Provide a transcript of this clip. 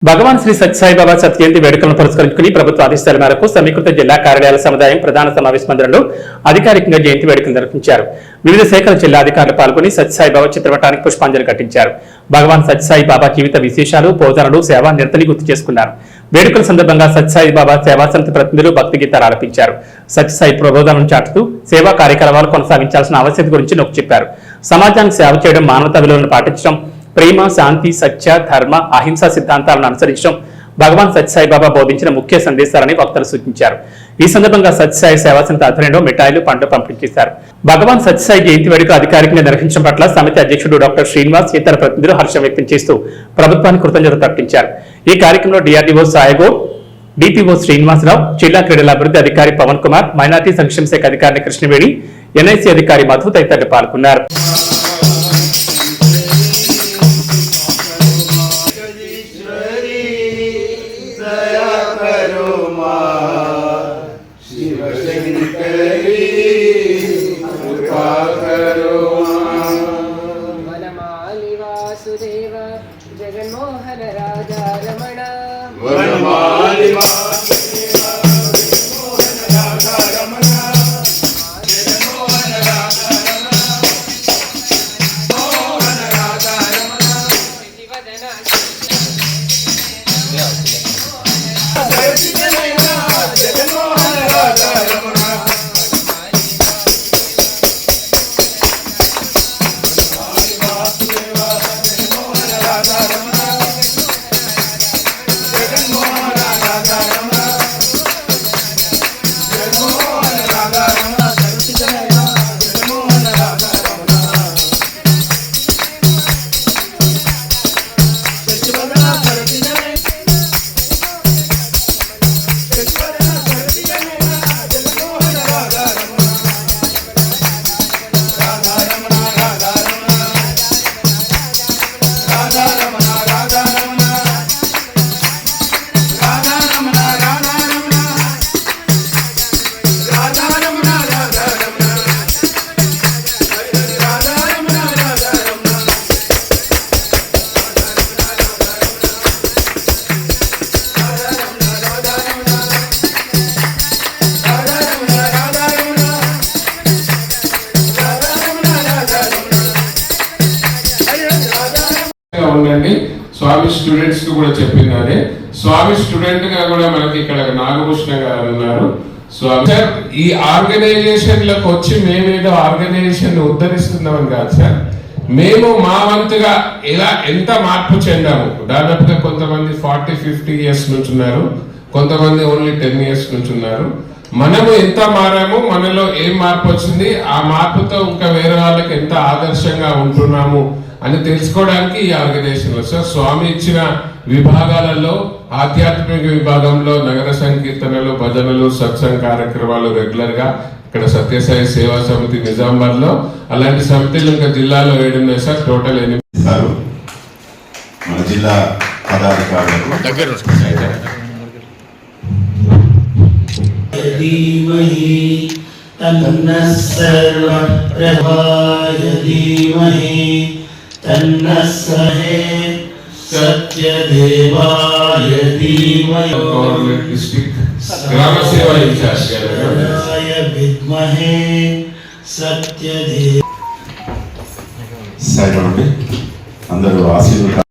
భగవాన్ శ్రీ సత్యసాయిబాబా సత్యజయంతి వేడుకలను పురస్కరించుకుని ప్రభుత్వ ఆదేశాల మేరకు సమీకృత జిల్లా కార్యాలయాల సముదాయం ప్రధాన సమావేశ మందిరంలో అధికారికంగా జయంతి వేడుకలు నిర్వహించారు. వివిధ శాఖల జిల్లా అధికారులు పాల్గొని సత్యసాయిబాబా చిత్రపటానికి పుష్పాంజలి ఘటించారు. భగవాన్ సత్యసాయిబాబా జీవిత విశేషాలు, బోధనలు, సేవా నిరతని గుర్తు చేసుకున్నారు. వేడుకల సందర్భంగా సత్యసాయిబాబా సేవా సమితి ప్రతినిధులు భక్తి గీతాలు ఆలపించారు. సత్యసాయి ప్రబోధనలను చాటుతూ సేవా కార్యక్రమాలు కొనసాగించాల్సిన ఆవశ్యకత గురించి నొక్కి చెప్పారు. సమాజానికి సేవ చేయడం, మానవతా విలువలను పాటించడం, ప్రేమ, శాంతి, సత్య, ధర్మ, అహింసా సిద్ధాంతాలను అనుసరించడం భగవాన్ సత్యసాయిబాబా బోధించిన ముఖ్య సందేశాలని వక్తలు సూచించారు. ఈ సందర్భంగా సత్యసాయి సేవా సమితి ఆధ్వర్యంలో మిఠాయిలు, పండ్లు పంపిణీ చేశారు. భగవాన్ సత్యసాయి జయంతి వేడుక అధికారికంగా నిర్వహించడం పట్ల సమితి అధ్యక్షుడు డాక్టర్ శ్రీనివాస్, ఇతర ప్రతినిధులు హర్షం వ్యక్తం చేస్తూ ప్రభుత్వానికి కృతజ్ఞత ప్రకటించారు. ఈ కార్యక్రమంలో డిఆర్డీఓ సాయగో, డిపిఓ శ్రీనివాసరావు, జిల్లా క్రీడల అభివృద్ధి అధికారి పవన్ కుమార్, మైనార్టీ సంక్షేమ శాఖ అధికారి కృష్ణవేణి, ఎన్ఐసి అధికారి మధు తదితరులు పాల్గొన్నారు. జగన్మోహన రాజా రమణ ఉండండి. స్వామి స్టూడెంట్స్ కు కూడా చెప్పినారే. స్వామి స్టూడెంట్ గా కూడా మనకి ఇక్కడ నాగభూషణ గారు ఉన్నారు. స్వామి సార్, ఈ ఆర్గనైజేషన్లకు వచ్చి మేమేదో ఆర్గనైజేషన్ ఉద్ధరిస్తున్నామని కాదు సార్, మేము మా వంతుగా ఎంత మార్పు చెందాము. దాదాపుగా కొంతమంది 40-50 ఇయర్స్ నుంచి ఉన్నారు, కొంతమంది ఓన్లీ 10 ఇయర్స్ నుంచి ఉన్నారు. మనము ఎంత మారాము, మనలో ఏం మార్పు వచ్చింది, ఆ మార్పుతో ఇంకా వేరే వాళ్ళకి ఎంత ఆదర్శంగా ఉంటున్నాము అని తెలుసుకోవడానికి ఈ ఆర్గనైజేషన్ లో సార్ స్వామి ఇచ్చిన విభాగాలలో ఆధ్యాత్మిక విభాగంలో నగర సంకీర్తనలు, భజనలు, సత్సంగ కార్యక్రమాలు రెగ్యులర్ గా ఇక్కడ సత్యసాయి సేవా సమితి నిజామాబాద్ లో, అలాంటి సమితిలు ఇంకా జిల్లాలో 7 ఉన్నాయి సార్. టోటల్ 8 మన జిల్లా పదాధికారులకు सत्यदेवाय धीमहि गवर्नमेंट डिस्ट्रिक्ट ग्राम सेवा इंचार्ज विद्महे सत्यदेव అందరూ ఆశీర్వాదాలు